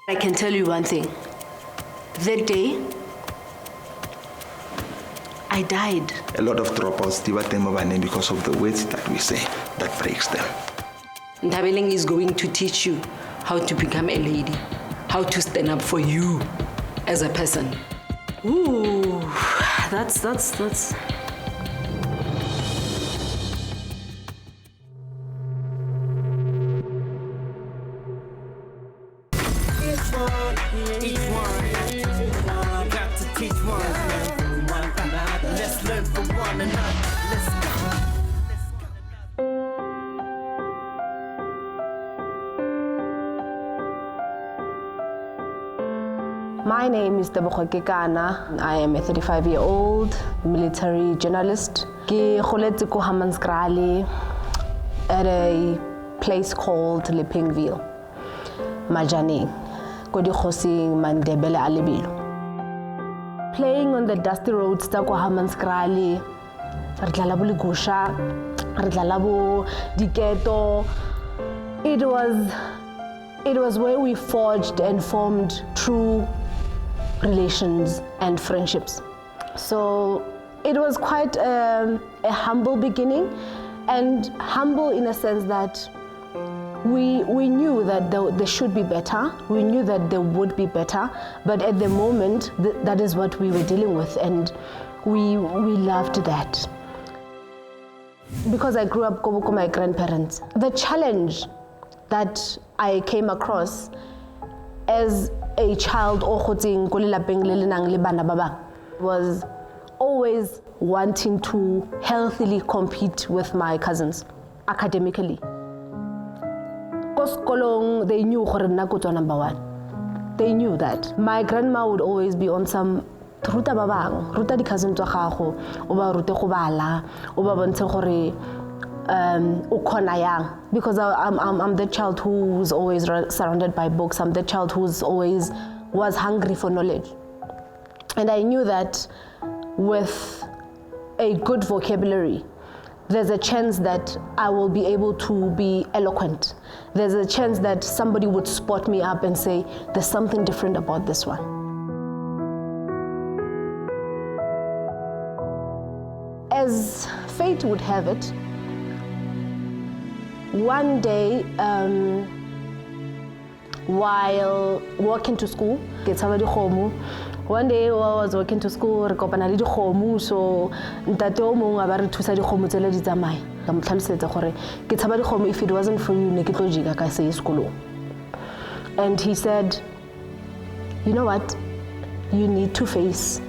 I can tell you one thing. That day, I died. A lot of dropouts because of the words that we say that breaks them. Ndabeleng is going to teach you how to become a lady, how to stand up for you as a person. Ooh, that's. Each one, got to teach one. Let's learn from one another. Let's go. My name is Tebogo Kekana. I am a 35-year-old military journalist. Ke goletse ko Hammanskraal at a place called Lepingville, Majaneng. Playing on the dusty roads ta kwa Hammanskraal, re dlala bo legusha, re dlala bo diketo. It was where we forged and formed true relations and friendships. So it was quite a humble beginning, and humble in a sense that we knew that there should be better. We knew that there would be better, but at the moment, that is what we were dealing with, and we loved that. Because I grew up with my grandparents, the challenge that I came across as a child was always wanting to healthily compete with my cousins academically. They knew number one. They knew that. My grandma would always be on some ruta babang, ruta di cousin twa gago, o ba rute go bala, o ba bontshe gore o khona yang, because I'm the child who was always surrounded by books. I'm the child who was hungry for knowledge. And I knew that with a good vocabulary, there's a chance that I will be able to be eloquent. There's a chance that somebody would spot me up and say, there's something different about this one. As fate would have it, one day, while walking to school, one day while I was walking to school, so ntate o mongwe a ba re thusa dikgomo tsele di tsamaye ka mo tlhalosetsa gore ke tshaba dikgomo, if it wasn't for you ne ke tlo jika ka se sekolong. And he said, you know what, you need to face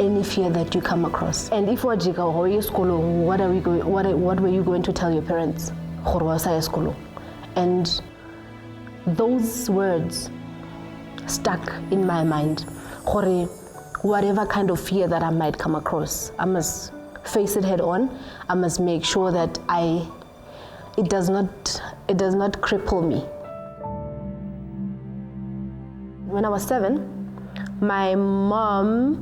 any fear that you come across, and if wa jika go ye sekolong, what were you going to tell your parents gore wa sa ye sekolong? And those words stuck in my mind. Whatever kind of fear that I might come across, I must face it head on. I must make sure that it does not cripple me. When I was 7, my mom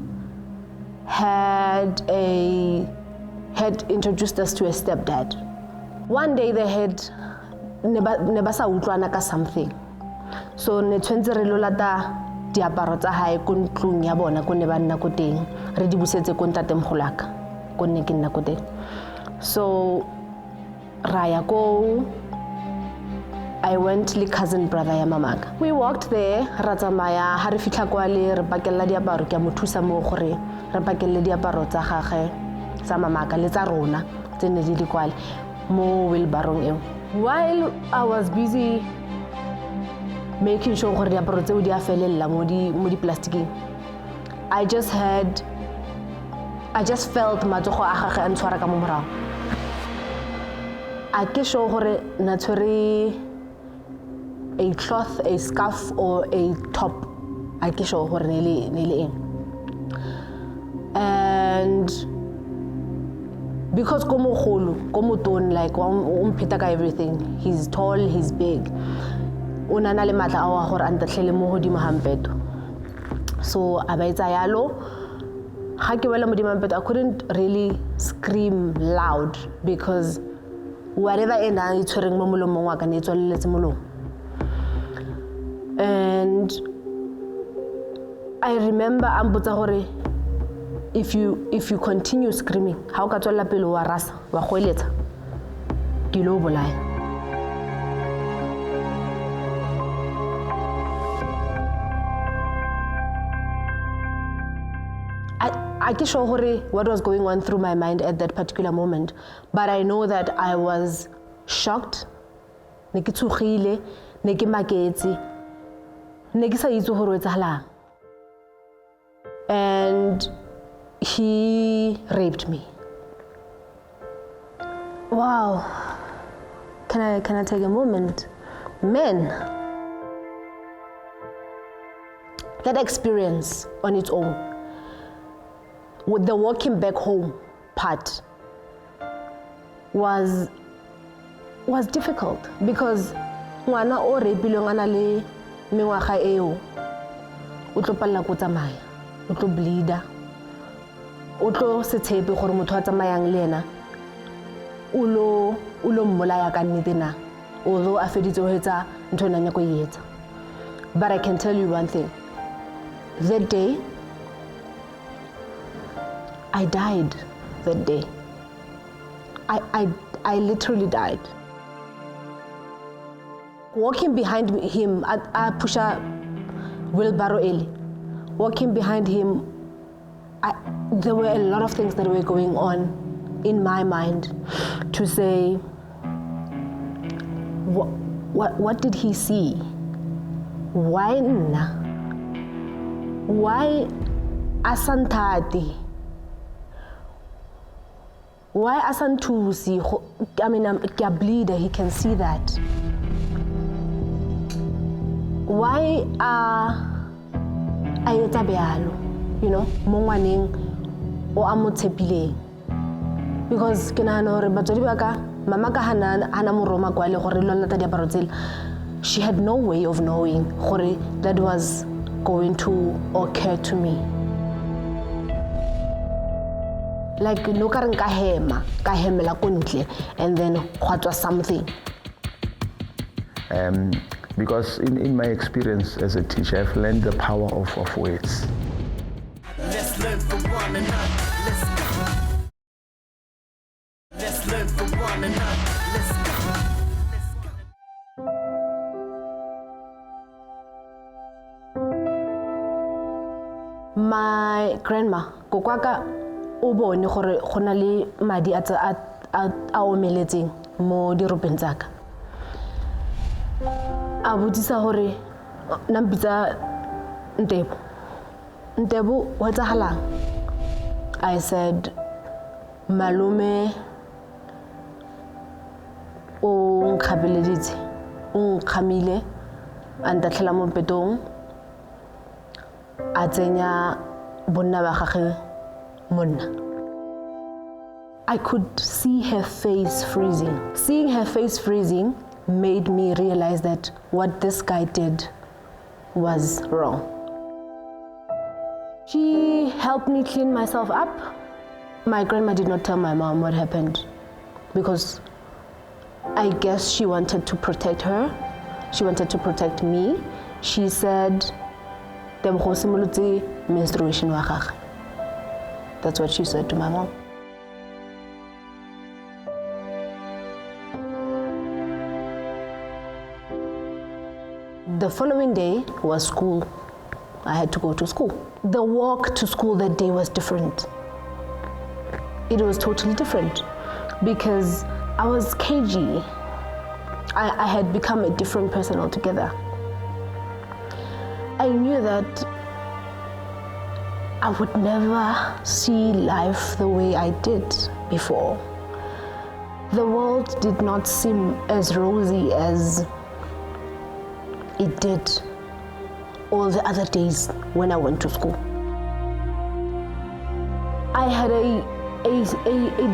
had introduced us to a stepdad. One day they had nebasa utlwana ka something, so ne tshwentse re lolata diaparo tsa hae ko ntlong ya bona ko ne ba nna ko teng, re di busetse ko ntate mogolaka ko ne ke nna ko teng. So raya ko, I went le cousin brother ya mamaka. We walked there, ra tsamaya ha re fitla kwa le re pakella diaparo ke mo thusa mo gore re pakelle diaparo tsa gagwe tsa mamaka le tsa rona tse ne di kwale mo wheelbarrow eo. While I was busy making sure gore diaparo tseo di a felela mo di plastiking, I just felt matsogo a gagwe a ntshwara ka mo morago. A ke sure gore na tshwere a cloth, a scarf, or a top. A ke sure gore ne le eng. And because komo kholo, komo ton, like umpita ka everything, he's tall, he's big. Unana le matla a gore antatlhele mo godimo hampeto. So a ba etsa yalo, ha ke wela modimo hampeto, I couldn't really scream loud because whatever ena e tshwereng mo molomong wa ka ne tswaletse molomo. And I remember ambotsa gore if you continue screaming, how ka tswela pele wa rasa wa goeletsa ke lo bolaya. I can't sure what was going on through my mind at that particular moment, but I know that I was shocked, ne ke tshogile, ne ke maketse, ne ke sa itse gore o etsahalang. And he raped me. Wow. Can I take a moment? Men, that experience on its own, with the walking back home part, was difficult because ngwana o rapilwe ngwana le mengwaga eo o tlo palla go tsamaya, o tlo bleeda, o tlo se tshepe gore motho a tsamayang le ena o lo mmolaya ka nnete na, although a feditse ho etsa ntho ena nya go etsa. But I can tell you one thing, that day I died. That day I literally died. Walking behind him, I push a wheelbarrow early. Walking behind him, there were a lot of things that were going on in my mind to say, what did he see? Why nna? Why asantati? Why asantusi? I mean, I'm a bleeder, he can see that. Why ayetsa bealo, you know, mo ngwaneng o a mo tshepileng? Because ke nahana hore batswadi ba ka, mama ka hana mo roma kwa le gore lo lata diaparo tsela, she had no way of knowing gore that was going to occur to me. Like no ka reng ka hemela ko ntle, and then hwatswa something. Because in my experience as a teacher, I've learned the power of words. Let's learn from one another. Let's go. Let's learn from one another. Let's go. My grandma, kokwaka o bone gore gona le madi a omeletseng mo diropeng tsaka. A botsisa gore nampitsa Ntebo ho etsahalang? I said, Malume o nkgabeleditse, o nkgamile a ntatlhela mo petong a tsenya bonna ba gagwe monna. I could see her face freezing. Seeing her face freezing made me realize that what this guy did was wrong. She helped me clean myself up. My grandma did not tell my mom what happened because I guess she wanted to protect her. She wanted to protect me. She said, Tebogo simolotse menstruation wa gagwe. That's what she said to my mom. The following day was school. I had to go to school. The walk to school that day was different. It was totally different because I was cagey. I had become a different person altogether. I knew that I would never see life the way I did before. The world did not seem as rosy as it did all the other days when I went to school. I had a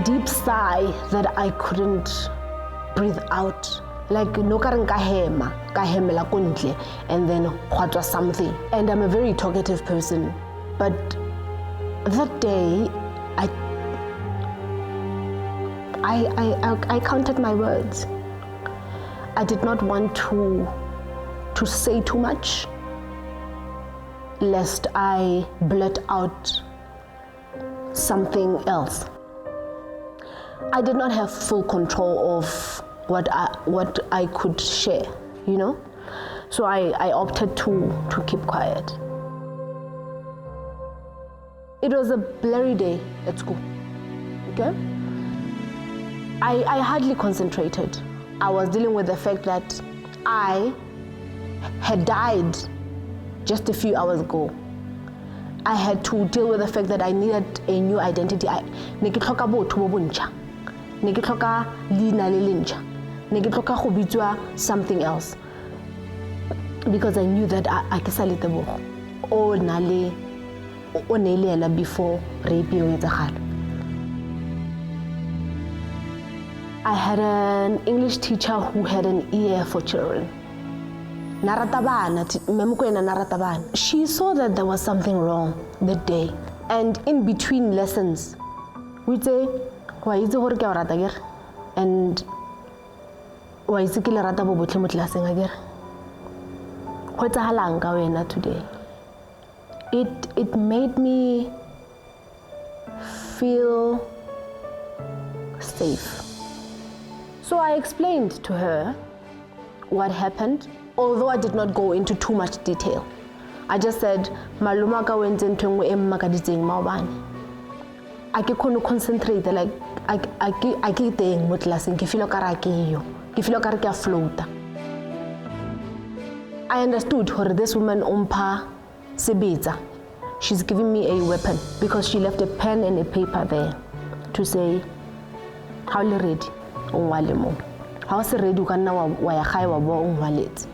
deep sigh that I couldn't breathe out. Like no ka reng ka hemela ko ntle, and then hwatswa something. And I'm a very talkative person, but that day I counted my words. I did not want to say too much. lest I blurt out something else. I did not have full control of what I could share, you know? So I opted to keep quiet. It was a blurry day at school, okay? I hardly concentrated. I was dealing with the fact that I had died just a few hours ago. I had to deal with the fact that I needed a new identity. Ne ke tlhoka botho bo bontšha. Ne ke tlhoka leina le lentšha. Ne ke tlhoka go bitswa something else. Because I knew that I ke sa le Tebogo o ne le ena before rape e etsagala. I had an English teacher who had an ear for children. She saw that there was something wrong that day. And in between lessons, we'd say, and today. It made me feel safe. So I explained to her what happened, although I did not go into too much detail. I just said, maluma ka wentse ntwe nngwe e mmakaditseng maobane. I ke kgone concentrate, like I ke teng mo tlelaseng ke feel okare ke yo. Ke feel okare ke a floata. I understood her, this woman umpa sebetsa. She's giving me a weapon because she left a pen and a paper there to say, how le ready? How se ready ka nna wa ya gae wa bo ngwaletse.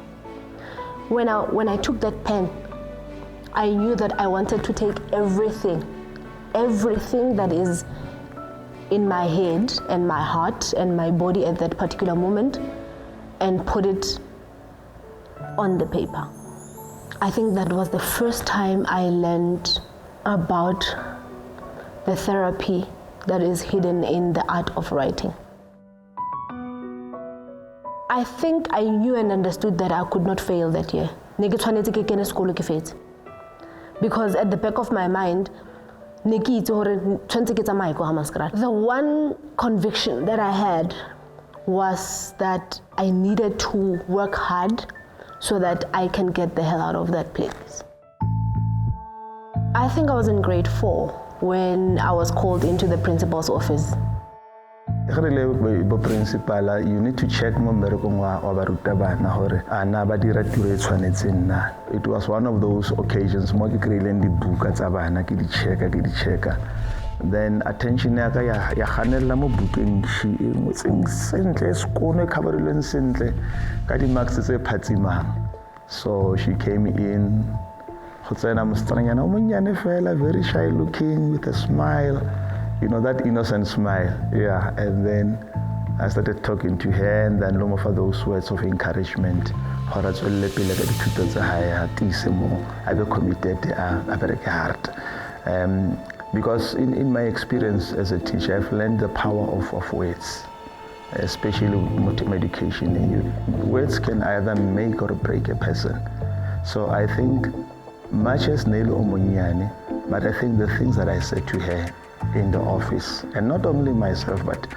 When I took that pen, I knew that I wanted to take everything that is in my head and my heart and my body at that particular moment and put it on the paper. I think that was the first time I learned about the therapy that is hidden in the art of writing. I think I knew and understood that I could not fail that year. Because at the back of my mind, the one conviction that I had was that I needed to work hard so that I can get the hell out of that place. I think I was in grade 4 when I was called into the principal's office. Principal, you need to check mo mmerekong wa barutabana hore ana ba dira tiro e tshwanetseng na. It was one of those occasions mo ke kreileng dibuka tsa bana ke di checka. Then attention ya ka ya ganella mo bukeng shi e motseng sentle sekone coverileng sentle ka di marks tse phatsimang. So she came in go tsena mostranyana o monyane fela, very shy looking with a smile. You know, that innocent smile, yeah. And then I started talking to her, and then Loma for those words of encouragement. I be committed, I very hard. Because in my experience as a teacher, I've learned the power of words, especially with education. Words can either make or break a person. So I think, much as Nelo Omonyane, but I think the things that I said to her in the office, and not only myself but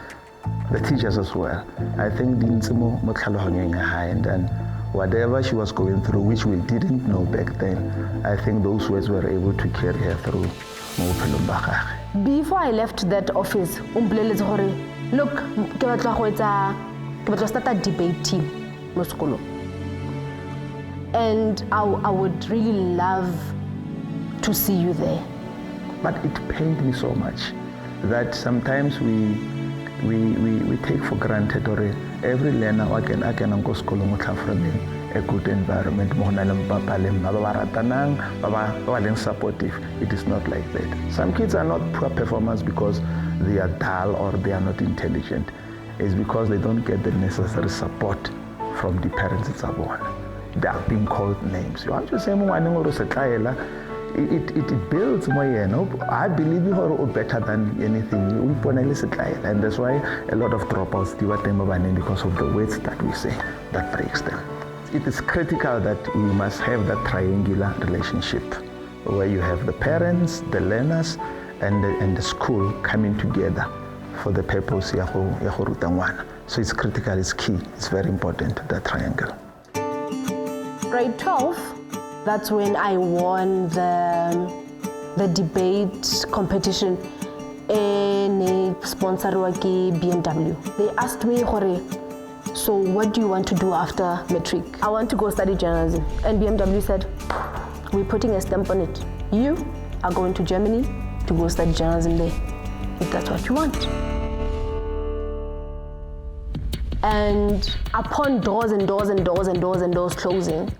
the teachers as well, I think and then whatever she was going through, which we didn't know back then, I think those words were able to carry her through. Before I left that office, look, ke batla start a debate team mo sekolo. And I would really love to see you there. But it pained me so much that sometimes we take for granted, or every learner I can go school from a good environment, supportive. It is not like that. Some kids are not poor performers because they are dull or they are not intelligent. It's because they don't get the necessary support from the parents. They are being called names. It builds my I believe you are better than anything. And that's why a lot of dropouts because of the words that we say that breaks them. It is critical that we must have that triangular relationship where you have the parents, the learners, and the school coming together for the purpose ya go ruta ngwana. So it's critical, it's key, it's very important, that triangle. Grade 12, that's when I won the debate competition in a sponsored BMW. They asked me, so what do you want to do after matric? I want to go study journalism. And BMW said, we're putting a stamp on it. You are going to Germany to go study journalism there, if that's what you want. And upon doors and doors and doors and doors and doors closing,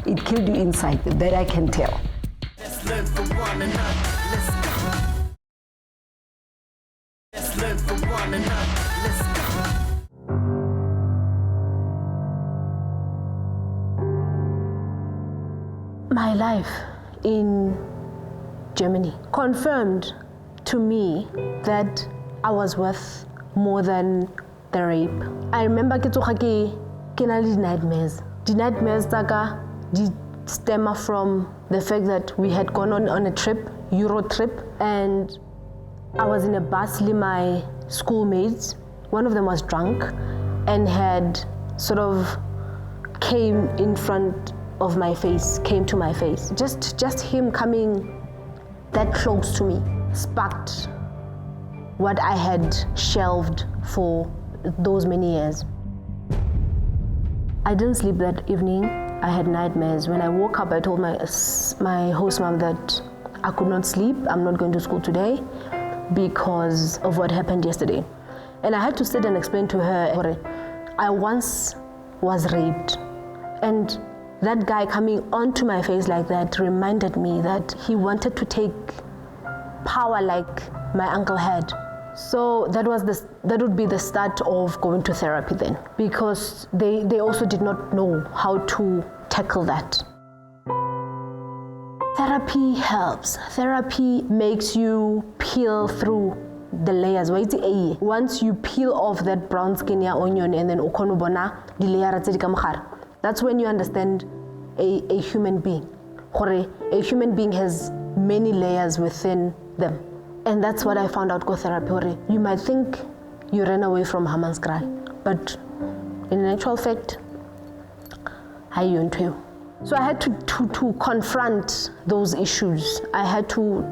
It killed you inside, that I can tell. Let's learn from one another. Let's go. Let's learn from one another. Let's go. my life in Germany confirmed to me that I was worth more than the rape. I remember ke na le nightmares. The nightmares taka di stem from the fact that we had gone on a trip, Euro trip, and I was in a bus with my schoolmates. One of them was drunk and had sort of came in front of my face, came to my face. Just him coming that close to me sparked what I had shelved for those many years. I didn't sleep that evening. I had nightmares. When I woke up, I told my host mom that I could not sleep. I'm not going to school today because of what happened yesterday. And I had to sit and explain to her, I once was raped. And that guy coming onto my face like that reminded me that he wanted to take power like my uncle had. So that would be the start of going to therapy then, because they also did not know how to tackle that. Therapy helps. Therapy makes you peel through the layers. Once you peel off that brown skin ya onion and then ukonubona the layer tse di ka mogare, that's when you understand a human being. A human being has many layers within them. And that's what I found out go therapy. You might think you ran away from Hammanskraal, but in actual fact, I yearned to you. So I had to confront those issues. I had to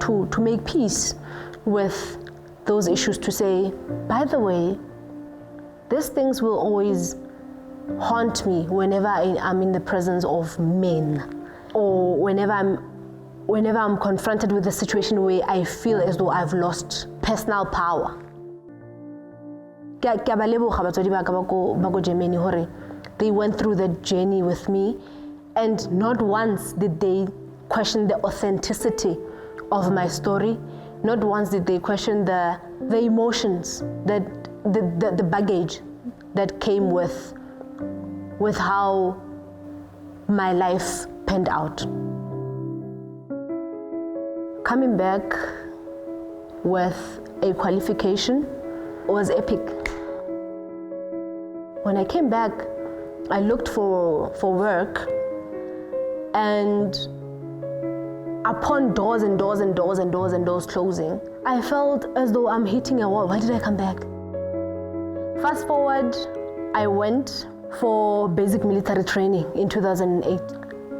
make peace with those issues, to say, by the way, these things will always haunt me whenever I'm in the presence of men, or whenever I'm confronted with a situation where I feel as though I've lost personal power. They went through the journey with me, and not once did they question the authenticity of my story. Not once did they question the emotions, that the baggage that came with how my life panned out. Coming back with a qualification was epic. When I came back, I looked for work, and upon doors and doors and doors and doors and doors closing, I felt as though I'm hitting a wall. Why did I come back? Fast forward, I went for basic military training in 2008.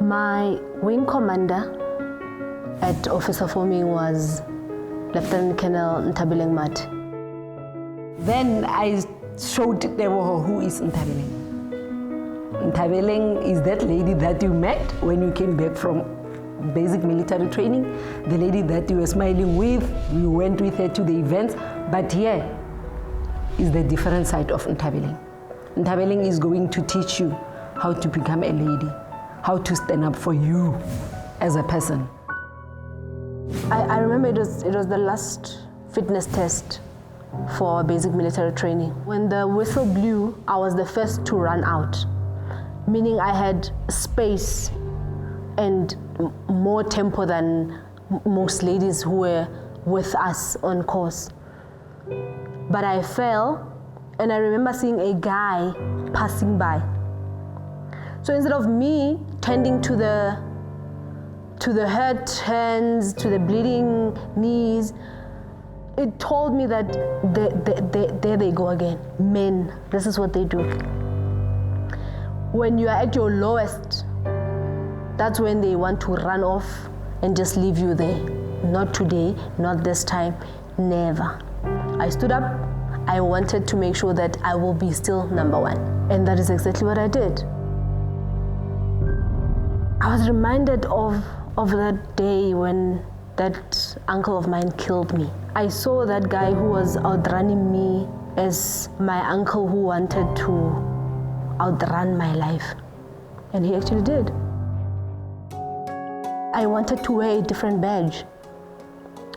My wing commander at Officer Forming was Lieutenant Colonel Ntabileng Mati. Then I showed Deborah who is Ntabileng. Ntabileng is that lady that you met when you came back from basic military training, the lady that you were smiling with. We went with her to the events, but here is the different side of Ntabileng. Ntabileng is going to teach you how to become a lady, how to stand up for you as a person. I remember it was the last fitness test for basic military training. When the whistle blew, I was the first to run out, meaning I had space and more tempo than most ladies who were with us on course. But I fell, and I remember seeing a guy passing by. So instead of me tending to the to the hurt hands, to the bleeding knees. It told me that there they go again. Men, this is what they do. When you are at your lowest, that's when they want to run off and just leave you there. Not today, not this time, never. I stood up. I wanted to make sure that I will be still number one. And that is exactly what I did. I was reminded of that day when that uncle of mine killed me. I saw that guy who was outrunning me as my uncle who wanted to outrun my life. And he actually did. I wanted to wear a different badge.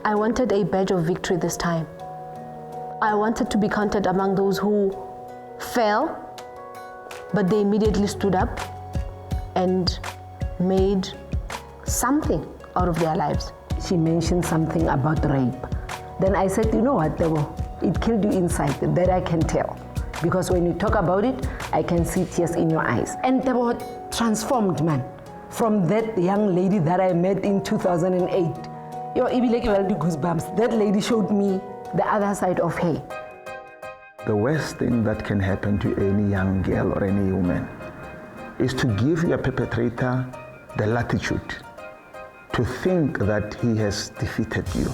I wanted a badge of victory this time. I wanted to be counted among those who fell, but they immediately stood up and made something out of their lives. She mentioned something about rape. Then I said, you know what, Tebo, it killed you inside, that I can tell. Because when you talk about it, I can see tears in your eyes. And Tebo transformed, man, from that young lady that I met in 2008. Yo, goosebumps. That lady showed me the other side of her. The worst thing that can happen to any young girl or any woman is to give your perpetrator the latitude to think that he has defeated you,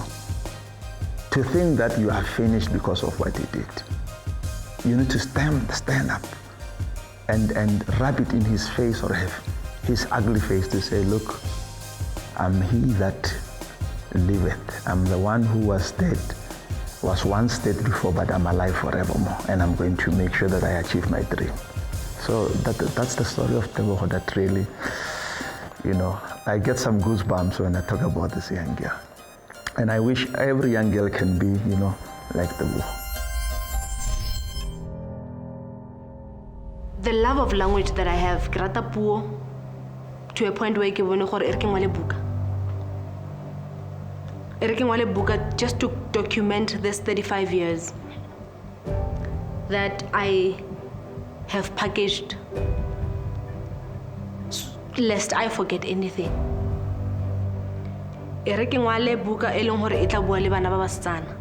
to think that you are finished because of what he did. You need to stand up and rub it in his face or his ugly face to say, look, I'm he that liveth. I'm the one who was dead, was once dead before, but I'm alive forevermore, and I'm going to make sure that I achieve my dream. So that's the story of Tebogo that really, you know, I get some goosebumps when I talk about this young girl. And I wish every young girl can be, you know, like Tebogo. The love of language that I have, ke rata puo to a point where ke bone gore e re ke ngwale buka. E re ke ngwale buka just to document this 35 years that I have packaged lest I forget anything. E re ke ngwale buka e leng gore e tla bua le bana ba basetsana.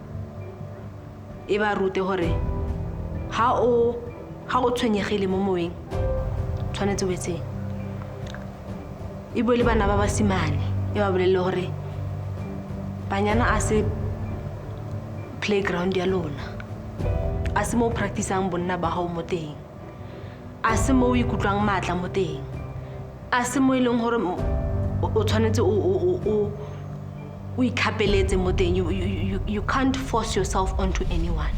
E ba rute gore ha o tshwenyegile mo moeng tshwanetse o etseng. E bua le bana ba basimane e ba bolelle gore banyana a se playground ya lona, a se mo practiceang bonna ba hao mo teng, a se mo ikutlwang matla mo teng, a se mo ileng gore o tshwanetse o ikapeletse mo teng. You can't force yourself onto anyone.